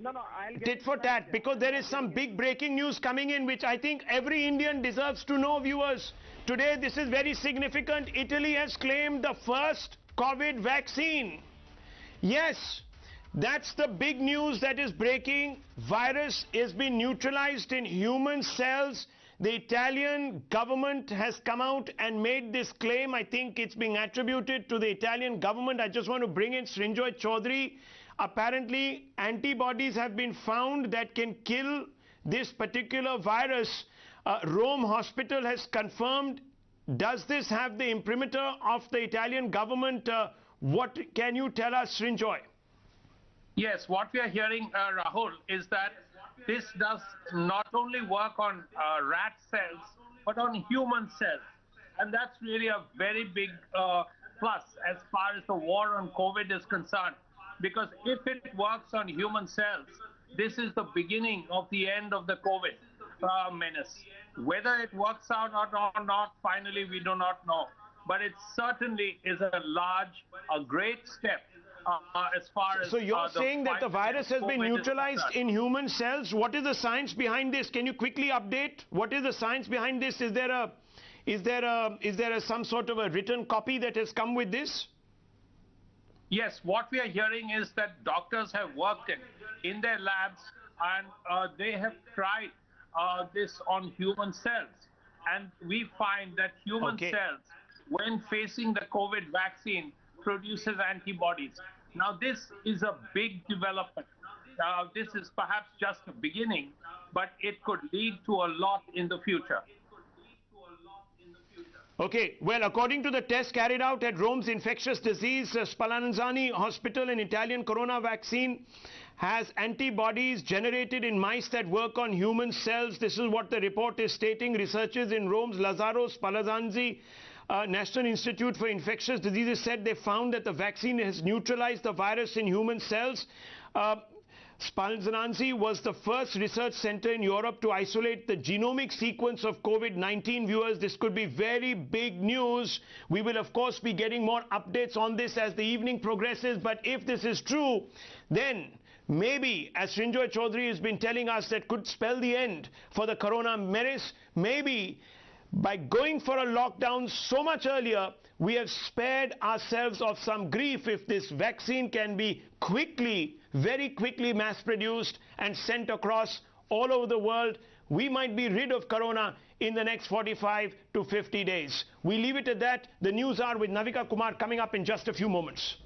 No, no, I'll get tit for tat, because there is some big breaking news coming in which I think every Indian deserves to know, viewers. Today this is very significant. Italy has claimed the first COVID vaccine. Yes, that's the big news that is breaking. Virus has been neutralized in human cells. The Italian government has come out and made this claim. I think it's being attributed to the Italian government. I just want to bring in Srinjoy Chaudhary. Apparently, antibodies have been found that can kill this particular virus. Rome Hospital has confirmed. Does this have the imprimatur of the Italian government? What can you tell us, Srinjoy? Yes, what we are hearing, Rahul, is that this does not only work on rat cells, but on human cells. And that's really a very big plus as far as the war on COVID is concerned. Because if it works on human cells, this is the beginning of the end of the COVID menace. Whether it works out or not, finally, we do not know. But it certainly is a great step as far as... So you're saying that the virus has been neutralized in human cells. What is the science behind this? Can you quickly update? What is the science behind this? Is there some sort of a written copy that has come with this? Yes, what we are hearing is that doctors have worked in their labs and they have tried this on human cells. And we find that human cells, when facing the COVID vaccine, produces antibodies. Now, this is a big development. This is perhaps just a beginning, but it could lead to a lot in the future. Okay, well, according to the test carried out at Rome's infectious disease Spallanzani Hospital, an Italian corona vaccine has antibodies generated in mice that work on human cells. This is what the report is stating. Researchers in Rome's Lazzaro Spallanzani National Institute for Infectious Diseases said they found that the vaccine has neutralized the virus in human cells. Spallanzani was the first research center in Europe to isolate the genomic sequence of COVID-19. Viewers, this could be very big news. We will, of course, be getting more updates on this as the evening progresses. But if this is true, then maybe, as Srinjoy Chaudhary has been telling us, that could spell the end for the corona menace. Maybe by going for a lockdown so much earlier, we have spared ourselves of some grief. If this vaccine can be quickly, very quickly mass-produced and sent across all over the world, we might be rid of corona in the next 45 to 50 days. We leave it at that. The news are with Navika Kumar coming up in just a few moments.